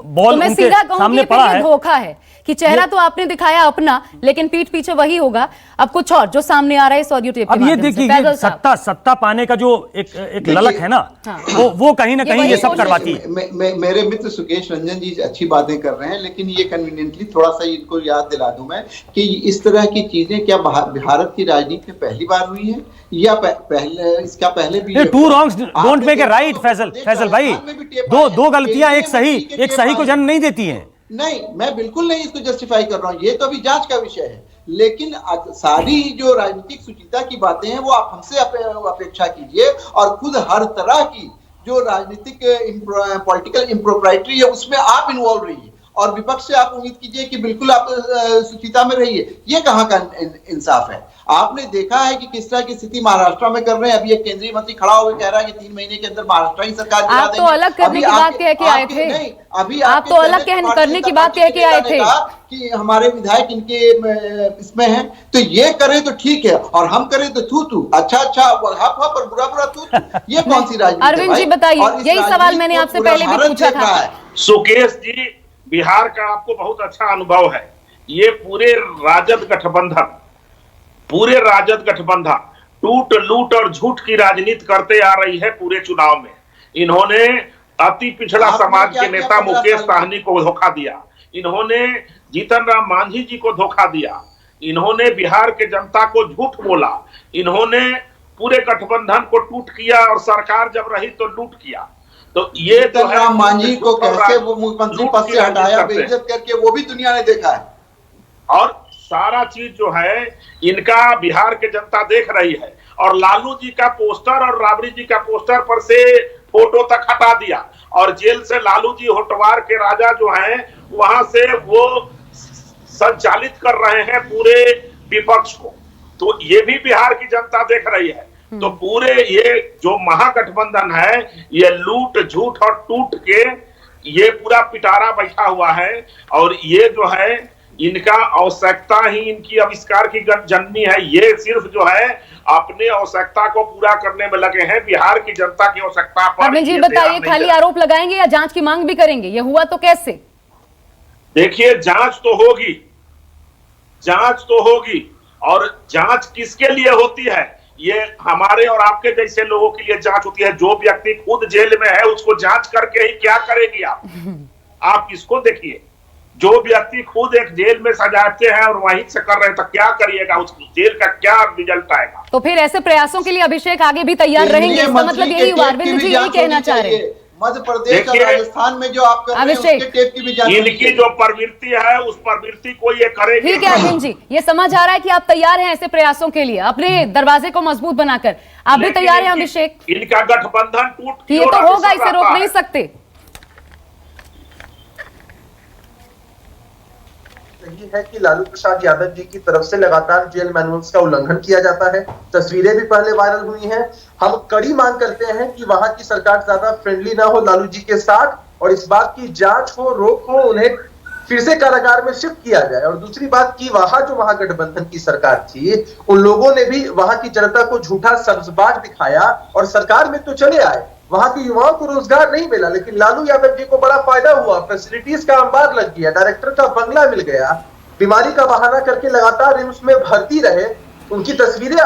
बॉल उनके सामने पड़ा है, धोखा है कि चेहरा तो आपने दिखाया अपना, लेकिन पीठ पीछे वही होगा, अब कुछ और जो सामने आ रहा है इस ऑडियो टेप के अब ये देखिए सत्ता पाने का जो एक ललक है ना, वो कहीं ना कहीं ये सब करवाती है। मेरे मित्र सुकेश रंजन जी अच्छी बातें कर रहे हैं, लेकिन ये कन्वीनियंटली थोड़ा सा इनको याद दिला दूं मैं कि इस तरह की चीजें क्या भारत की राजनीति में पहली बार हुई है या इसका पहले भी? Two wrongs don't make a right. Faisal भाई, दो गलतियां एक सही को जन्म नहीं देती हैं। नहीं, मैं बिल्कुल नहीं इसको जस्टिफाई कर रहा हूं, ये तो अभी जांच का विषय है। लेकिन सारी जो राजनीतिक सुचिता की बातें हैं वो आप हमसे अपेक्षा कीजिए, और खुद हर तरह की जो राजनीतिक पॉलिटिकल इम्प्रोप्राइटरी है उसमें आप इन्वॉल्व रहिए, और विपक्ष से आप उम्मीद कीजिए कि बिल्कुल आप सुचिता में रहिए। ये कहाँ का इंसाफ है? आपने देखा है कि किस तरह की स्थिति महाराष्ट्र में कर रहे हैं। अभी एक केंद्रीय मंत्री खड़ा होकर कह रहा है कि 3 महीने के अंदर महाराष्ट्र ही सरकार गिरा आप तो अलग करने की बात कह के आए थे। नहीं, अभी आप तो अलग करने की बात कह के आए थे कि हमारे विधायक इनके इसमें हैं, तो ये करें तो ठीक है और हम करें तो थू थू, अच्छा हप हप और बुरा बुरा थू थू। ये कौन सी राजनीति? अरविंद जी बताइए, यही सवाल मैंने आपसे पहले भी पूछा था। सुकेश जी, बिहार का आपको बहुत अच्छा अनुभव है। ये पूरे राजद गठबंधन टूट लूट और झूठ की राजनीति करते आ रही है पूरे चुनाव में। इन्होंने अति पिछड़ा समाज के नेता मुकेश साहनी को धोखा दिया, इन्होंने जीतन राम मांझी जी को धोखा दिया, इन्होंने बिहार के जनता को झूठ बोला, इन्होंने पूरे गठबंधन को टूट किया और सरकार जब रही तो लूट किया। तो ये तो राम मांझी को कैसे वो मुख्यमंत्री पद से हटाया, बेइज्जत करके, वो भी दुनिया ने देखा है। और सारा चीज जो है इनका बिहार के जनता देख रही है। और लालू जी का पोस्टर और राबड़ी जी का पोस्टर पर से फोटो तक हटा दिया और जेल से लालू जी होटवार के राजा जो हैं वहां से वो संचालित कर रहे हैं पूरे विपक्ष को। तो ये भी बिहार की जनता देख रही है। तो पूरे ये जो महागठबंधन है ये लूट झूठ और टूट के ये पूरा पिटारा बैठा हुआ है। और ये जो है इनका आवश्यकता ही इनकी आविष्कार की जननी है। ये सिर्फ जो है अपने आवश्यकता को पूरा करने में लगे हैं, बिहार की जनता की आवश्यकता पर। अरविंद जी बताइए, खाली आरोप लगाएंगे या जांच की मांग भी करेंगे? ये हुआ तो कैसे? देखिए, जांच तो होगी और जांच किसके लिए होती है? ये हमारे और आपके जैसे लोगों के लिए जांच होती है। जो व्यक्ति खुद जेल में है उसको जांच करके ही क्या करेगी आप इसको देखिए। जो व्यक्ति खुद एक जेल में सजाते हैं और वहीं से कर रहे हैं तो क्या करिएगा, उसको जेल का क्या रिजल्ट आएगा? तो फिर ऐसे प्रयासों के लिए अभिषेक आगे भी तैयार रहेंगे, इसका मतलब यही हुआ। अरविंद जी यही कहना चाह रहे हैं। मध्य प्रदेश और राजस्थान में जो आप कर रहे हैं उसके टेप की भी जांच इनकी जो प्रवृत्ति है उस प्रवृत्ति को ये करेगी। ठीक है अरविंद जी, ये समझ आ रहा है कि आप तैयार हैं ऐसे प्रयासों के लिए, अपने दरवाजे को मजबूत बनाकर। आप भी तैयार हैं अभिषेक? इनका गठबंधन टूट ये तो होगा, इसे रोक नहीं सकते। यही है कि लालू प्रसाद यादव जी की तरफ से लगातार जेल मैनुअल्स का उल्लंघन किया जाता है। तस्वीरें भी पहले वायरल हुई हैं। हम कड़ी मांग करते हैं कि वहां की सरकार ज्यादा फ्रेंडली ना हो लालू जी के साथ और इस बात की जांच हो, रोक हो, उन्हें फिर से कारागार में शिफ्ट किया जाए। और दूसरी बात की वहां जो महागठबंधन की सरकार थी उन लोगों ने भी वहां की जनता को झूठा सब्जबाग दिखाया और सरकार में तो चले आए, वहां के युवाओं को रोजगार नहीं मिला, लेकिन लालू यादव जी को बड़ा फायदा हुआ। फैसिलिटीज का अंबार लग गया, डायरेक्टर का बंगला मिल गया, बीमारी का बहाना करके लगातार रिम्स में भर्ती रहे। उनकी तस्वीरें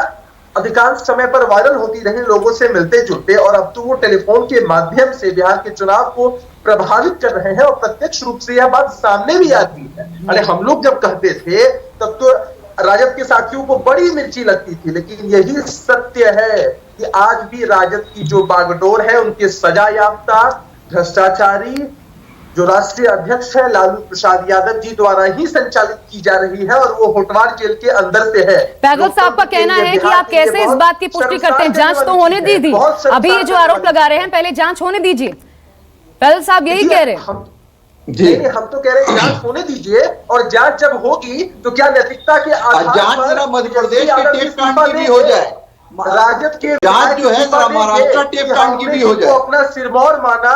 अधिकांश समय पर वायरल होती रही, लोगों से मिलते जुलते, और अब तो वो टेलीफोन के माध्यम से बिहार के चुनाव को प्रभावित कर रहे हैं और प्रत्यक्ष रूप से यह बात सामने भी आती है। अरे हम लोग जब कहते थे तब तो राजद के साथियों को बड़ी मिर्ची लगती थी, लेकिन यही सत्य है कि आज भी राजद की जो बागडोर है उनके सजा याफ्ता भ्रष्टाचारी जो राष्ट्रीय अध्यक्ष है लालू प्रसाद यादव जी द्वारा ही संचालित की जा रही है और वो होटवार जेल के अंदर से है। पैगल साहब का कहना है कि आप कैसे इस बात की पुष्टि करते हैं? जांच तो होने दीजिए, अभी ये जो आरोप लगा रहे हैं पहले जांच होने दीजिए। पैगल साहब यही कह रहे हैं। जी हम तो कह रहे हैं जांच होने दीजिए और जांच जब होगी तो क्या नैतिकता के आधार पर जांच जरा मध्य प्रदेश के टेप कांड की भी हो जाए, राजद के जांच जो है महाराष्ट्र टेप कांड की भी हो जाए। अपना सिरमौर माना,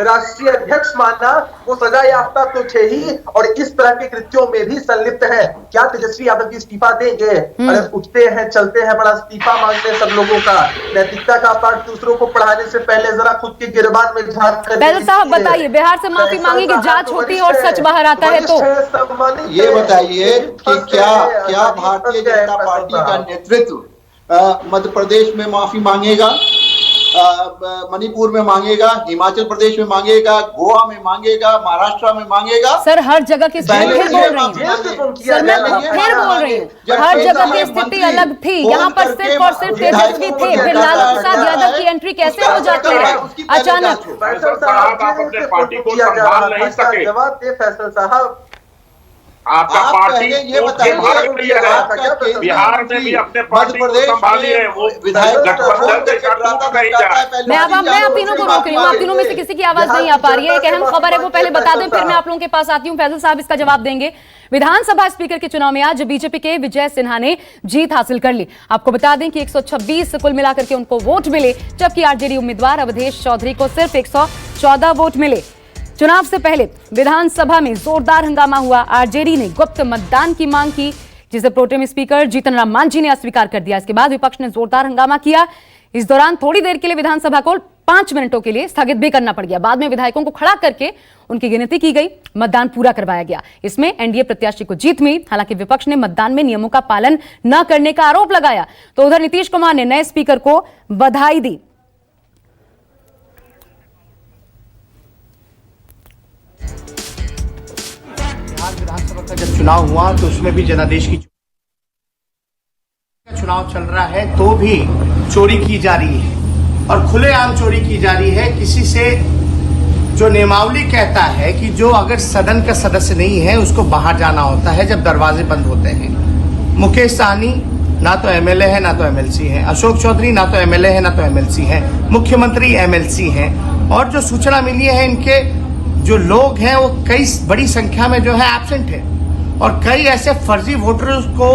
राष्ट्रीय अध्यक्ष माना, वो सजा याफ्ता तो थे ही और इस तरह के कृत्यों में भी संलिप्त है। क्या तेजस्वी यादव जी इस्तीफा देंगे? अरे उठते हैं चलते हैं बड़ा इस्तीफा मांगते हैं सब लोगों का। नैतिकता का पाठ दूसरों को पढ़ाने से पहले जरा खुद के गिरबान में झांक कर पैगल साहब बताइए, बिहार से माफी मांगी कि जांच होती है और सच बाहर आता है, तो ये बताइए कि क्या भारतीय जनता पार्टी का नेतृत्व मध्य प्रदेश में माफी मांगेगा, मणिपुर में मांगेगा, हिमाचल प्रदेश में मांगेगा, गोवा में मांगेगा, महाराष्ट्र में मांगेगा? सर हर जगह की स्थिति फिर बोल रही हूँ, सर मैं फिर बोल रही हूँ, हर जगह की स्थिति अलग थी। यहाँ पर सिर्फ और सिर्फ तेजस्वी थे, फिर लालू प्रसाद यादव की एंट्री कैसे हो जाती है अचानक? फैसल साहब आप अपने पार्टी को संभाल नहीं सके। जवाब दे फैसल साहब। आपका आप पार्टी पहले ये बताइए, बिहार में भी अपने पार्टी को संभाली है, वो गठबंधन से टूट नहीं जाए। मैं आप तीनों को रोक रही हूँ, आप तीनों में से किसी की आवाज नहीं आ पा रही है। एक अहम खबर है, वो पहले बता दें, फिर मैं आप लोगों के पास आती हूँ। फैजल साहब इसका जवाब देंगे। विधानसभा स्पीकर के चुनाव में आज बीजेपी के विजय सिन्हा ने जीत हासिल कर ली। आपको बता दें कि 126 कुल मिलाकर के उनको वोट मिले, जबकि आरजेडी उम्मीदवार अवधेश चौधरी को सिर्फ 114 वोट मिले। चुनाव से पहले विधानसभा में जोरदार हंगामा हुआ। आरजेडी ने गुप्त मतदान की मांग की, जिसे प्रोटेम स्पीकर जीतन राम मांझी ने अस्वीकार कर दिया। इसके बाद विपक्ष ने जोरदार हंगामा किया। इस दौरान थोड़ी देर के लिए विधानसभा को 5 मिनटों के लिए स्थगित भी करना पड़ गया। बाद में विधायकों को खड़ा करके उनकी गिनती की गई, मतदान पूरा करवाया गया। इसमें एनडीए प्रत्याशी को जीत मिली। हालांकि विपक्ष ने मतदान में नियमों का पालन न करने का आरोप लगाया, तो उधर नीतीश कुमार ने नए स्पीकर को बधाई दी। विधानसभा का जब चुनाव हुआ तो उसमें भी जनादेश की चुनाव चल रहा है, तो भी चोरी की जा रही है और खुलेआम चोरी की जा रही है। किसी से जो नियमावली कहता है कि जो अगर सदन का सदस्य नहीं है उसको बाहर जाना होता है जब दरवाजे बंद होते हैं। मुकेश सहनी ना तो एमएलए है ना तो एमएलसी है, अशोक चौधरी ना तो एमएलए है ना तो एमएलसी है, मुख्यमंत्री एमएलसी हैं, और जो सूचना मिली है इनके जो लोग हैं वो कई बड़ी संख्या में जो है एब्सेंट है, और कई ऐसे फर्जी वोटर्स को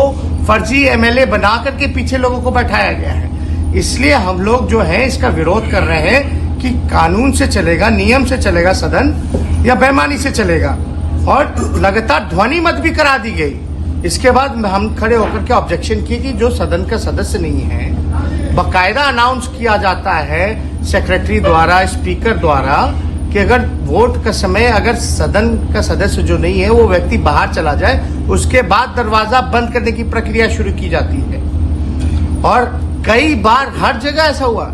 फर्जी एमएलए बना करके पीछे लोगों को बैठाया गया है। इसलिए हम लोग जो है इसका विरोध कर रहे हैं कि कानून से चलेगा, नियम से चलेगा सदन या बेईमानी से चलेगा, और लगातार ध्वनि मत भी करा दी गई। इसके बाद हम खड़े होकर के ऑब्जेक्शन किए कि जो सदन का सदस्य नहीं है, बाकायदा अनाउंस किया जाता है सेक्रेटरी द्वारा, स्पीकर द्वारा, कि अगर वोट का समय अगर सदन का सदस्य जो नहीं है वो व्यक्ति बाहर चला जाए, उसके बाद दरवाजा बंद करने की प्रक्रिया शुरू की जाती है। और कई बार हर जगह ऐसा हुआ।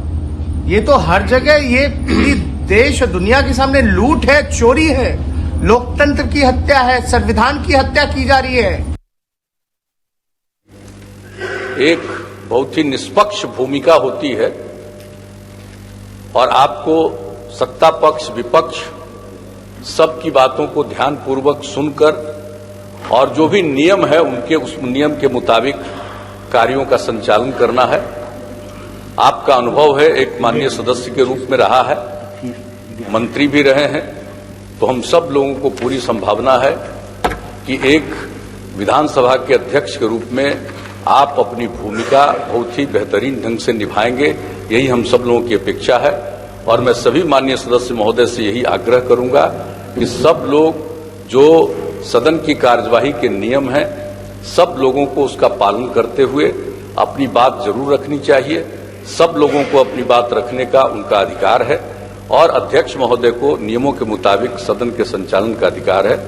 ये तो हर जगह, ये पूरी देश और दुनिया के सामने लूट है, चोरी है, लोकतंत्र की हत्या है, संविधान की हत्या की जा रही है। एक बहुत ही निष्पक्ष भूमिका होती है और आपको सत्ता पक्ष विपक्ष सबकी बातों को ध्यानपूर्वक सुनकर और जो भी नियम है उनके उस नियम के मुताबिक कार्यों का संचालन करना है। आपका अनुभव है, एक माननीय सदस्य के रूप में रहा है, मंत्री भी रहे हैं, तो हम सब लोगों को पूरी संभावना है कि एक विधानसभा के अध्यक्ष के रूप में आप अपनी भूमिका बहुत ही बेहतरीन ढंग से निभाएंगे, यही हम सब लोगों की अपेक्षा है। और मैं सभी माननीय सदस्य महोदय से यही आग्रह करूंगा कि सब लोग जो सदन की कार्यवाही के नियम हैं, सब लोगों को उसका पालन करते हुए अपनी बात जरूर रखनी चाहिए। सब लोगों को अपनी बात रखने का उनका अधिकार है और अध्यक्ष महोदय को नियमों के मुताबिक सदन के संचालन का अधिकार है।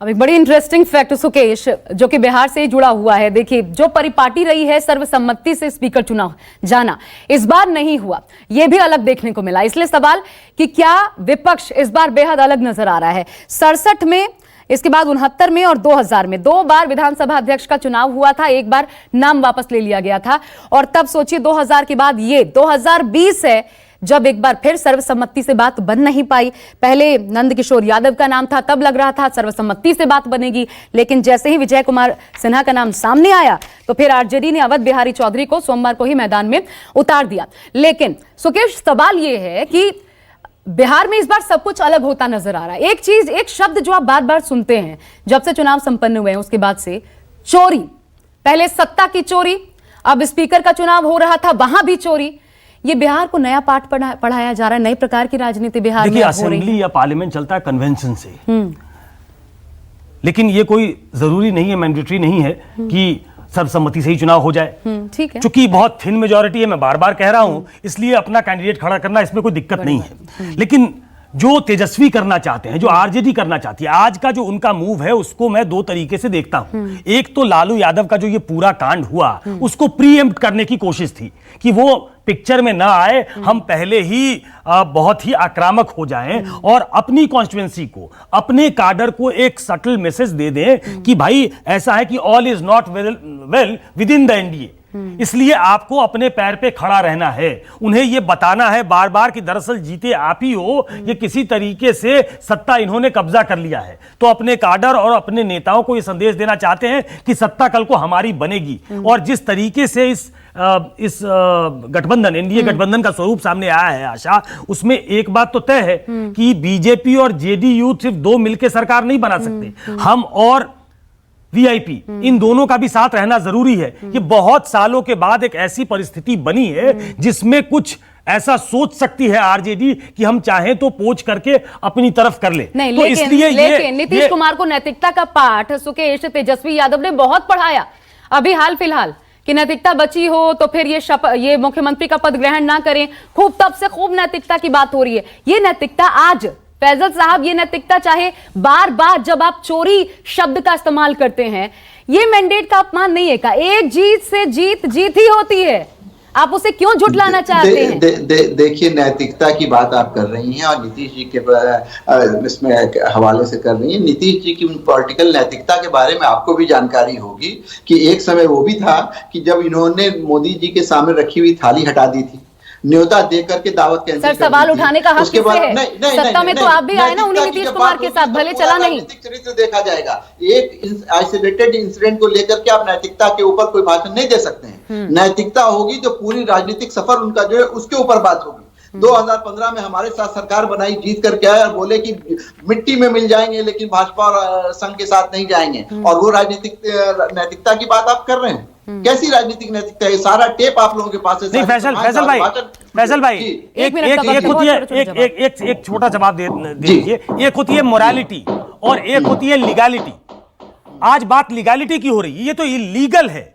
अब एक बड़ी इंटरेस्टिंग फैक्ट सुकेश, जो कि बिहार से जुड़ा हुआ है। देखिए, जो परिपाटी रही है सर्वसम्मति से स्पीकर चुनाव जाना, इस बार नहीं हुआ। यह भी अलग देखने को मिला। इसलिए सवाल कि क्या विपक्ष इस बार बेहद अलग नजर आ रहा है। 67 में, इसके बाद 69 में और 2000 में 2 बार विधानसभा अध्यक्ष का चुनाव हुआ था। एक बार नाम वापस ले लिया गया था। और तब सोचिए 2000 के बाद ये 2020 है जब एक बार फिर सर्वसम्मति से बात बन नहीं पाई। पहले नंद किशोर यादव का नाम था, तब लग रहा था सर्वसम्मति से बात बनेगी, लेकिन जैसे ही विजय कुमार सिन्हा का नाम सामने आया तो फिर आरजेडी ने अवध बिहारी चौधरी को सोमवार को ही मैदान में उतार दिया। लेकिन सुकेश, सवाल यह है कि बिहार में इस बार सब कुछ अलग होता नजर आ रहा है। एक चीज, एक शब्द जो आप बार बार सुनते हैं जब से चुनाव संपन्न हुए हैं उसके बाद से, चोरी। पहले सत्ता की चोरी, अब स्पीकर का चुनाव हो रहा था, वहां भी चोरी। ये बिहार को नया पाठ पढ़ाया जा रहा है, नई प्रकार की राजनीति बिहार में हो रही है। असेंबली या पार्लियामेंट चलता है कन्वेंशन से, लेकिन ये कोई जरूरी नहीं है, मैंडेटरी नहीं है कि सर्वसम्मति से ही चुनाव हो जाए। ठीक है, चूंकि बहुत थिन मेजॉरिटी है, मैं बार बार कह रहा हूं, इसलिए अपना कैंडिडेट खड़ा करना इसमें कोई दिक्कत नहीं है। लेकिन जो तेजस्वी करना चाहते हैं, जो आरजेडी करना चाहती है, आज का जो उनका मूव है उसको मैं 2 तरीके से देखता हूं। एक तो लालू यादव का जो ये पूरा कांड हुआ उसको प्रीएम्प्ट करने की कोशिश थी कि वो पिक्चर में ना आए, हम पहले ही बहुत ही आक्रामक हो जाएं और अपनी कॉन्स्टिट्यूएंसी को, अपने काडर को एक सटल मैसेज दे दें कि भाई ऐसा है कि all is not well with in the NDA. इसलिए आपको अपने पैर पे खड़ा रहना है, उन्हें यह बताना है बार बार कि दरअसल जीते आप ही हो, ये किसी तरीके से सत्ता इन्होंने कब्जा कर लिया है। तो अपने काडर और अपने नेताओं को यह संदेश देना चाहते हैं कि सत्ता कल को हमारी बनेगी। और जिस तरीके से इस गठबंधन, एनडीए गठबंधन का स्वरूप सामने आया है आशा, उसमें एक बात तो तय है कि बीजेपी और जेडीयू सिर्फ दो मिलकर सरकार नहीं बना सकते, हम और वीआईपी इन दोनों का भी साथ रहना जरूरी है। ये बहुत सालों के बाद एक ऐसी परिस्थिति बनी है जिसमें कुछ ऐसा सोच सकती है आरजेडी कि हम चाहें तो पोच करके अपनी तरफ कर ले। नहीं, तो लेकिन नीतीश कुमार को नैतिकता का पाठ सुकेश तेजस्वी यादव ने बहुत पढ़ाया अभी हाल फिलहाल कि नैतिकता बची हो तो फिर ये मुख्यमंत्री का पद ग्रहण ना करें। खूब तब से खूब नैतिकता की बात हो रही है। ये नैतिकता आज फैजल साहब, ये नैतिकता चाहे बार बार जब आप चोरी शब्द का इस्तेमाल करते हैं, ये मैंडेट का अपमान नहीं है का? एक जीत से जीत ही होती है, आप उसे क्यों झुठलाना चाहते हैं? देखिए, नैतिकता की बात आप कर रही हैं और नीतीश जी के इसमें हवाले से कर रही हैं। नीतीश जी की पॉलिटिकल नैतिकता के बारे में आपको भी जानकारी होगी कि एक समय वो भी था कि जब इन्होंने मोदी जी के सामने रखी हुई थाली हटा दी थी, न्योता दे करके दावत कैंसिल कर दी थी। सवाल उठाने का हक किससे है? सत्ता में तो आप भी आए ना उन्हीं नीतीश कुमार के साथ, भले चला नहीं। चरित्र देखा जाएगा, एक आइसोलेटेड इंसिडेंट को लेकर के आप नैतिकता के ऊपर कोई भाषण नहीं दे सकते हैं। नैतिकता होगी जो पूरी राजनीतिक सफर उनका जो है उसके ऊपर बात होगी। 2015 में हमारे साथ सरकार बनाई, जीत करके आए और बोले कि मिट्टी में मिल जाएंगे लेकिन भाजपा और संघ के साथ नहीं जाएंगे, और वो राजनीतिक नैतिकता की बात आप कर रहे हैं। कैसी राजनीतिक नैतिकता है? सारा टेप आप लोगों के पास है। नहीं, फैसल भाई एक छोटा जवाब दे दीजिए। एक होती है मोरालिटी और एक होती है लीगैलिटी। आज बात लीगैलिटी की हो रही है, ये तो इलीगल है,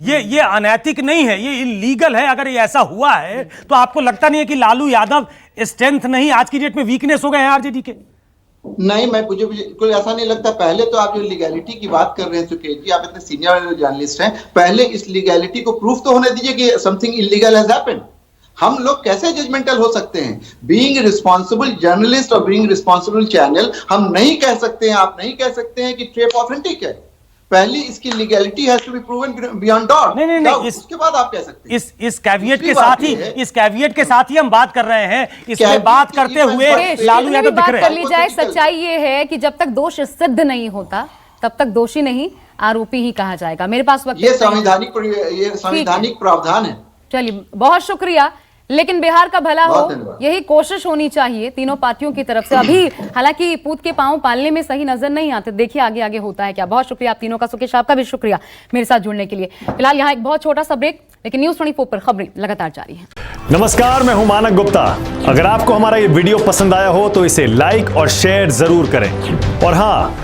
ये अनैतिक नहीं है, ये इलीगल है। अगर ये ऐसा हुआ है तो आपको लगता नहीं है कि लालू यादव स्ट्रेंथ नहीं, आज की डेट में वीकनेस हो गए हैं आरजेडी के? नहीं, मुझे बिल्कुल ऐसा नहीं लगता। पहले तो आप जो लीगैलिटी की बात कर रहे हैं सुकेश जी, आप इतने सीनियर जर्नलिस्ट हैं, पहले इस लीगैलिटी को प्रूफ तो होने दीजिए कि समथिंग इलीगल हैज हैपेंड। हम लोग कैसे जजमेंटल हो सकते हैं? बीइंग रिस्पांसिबल जर्नलिस्ट और बीइंग रिस्पांसिबल चैनल, हम नहीं कह सकते हैं, आप नहीं कह सकते हैं कि टेप ऑथेंटिक है। पहले इसकी legality has to be proven beyond doubt. नहीं, इसके बाद आप कह सकते हैं। इस कैविएट के साथ ही हम बात कर रहे हैं। इसमें बात करते हुए लालू यादव दिख रहे हैं। कर ली जाए, सच्चाई ये है कि जब तक दोष सिद्ध नहीं होता तब तक दोषी नहीं, आरोपी ही कहा जाएगा। मेरे पास वक्त ये संवैधानिक प्रावधान है। चलिए, बहुत शुक्रिया। लेकिन बिहार का भला हो, यही कोशिश होनी चाहिए तीनों पार्टियों की तरफ से। अभी हालांकि पूत के पांव पालने में सही नजर नहीं आते, देखिए आगे आगे होता है क्या। बहुत शुक्रिया आप तीनों का। सुकेश आपका भी शुक्रिया मेरे साथ जुड़ने के लिए। फिलहाल यहाँ एक बहुत छोटा सा ब्रेक, लेकिन न्यूज़ 24 पर खबरें लगातार जारी है। नमस्कार, मैं हूं मानक गुप्ता। अगर आपको हमारा ये वीडियो पसंद आया हो तो इसे लाइक और शेयर जरूर करें, और हाँ,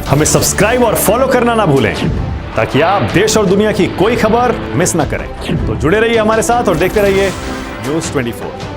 हमें सब्सक्राइब और फॉलो करना ना भूलें ताकि आप देश और दुनिया की कोई खबर मिस ना करें। तो जुड़े रहिए हमारे साथ और देखते रहिए News 24।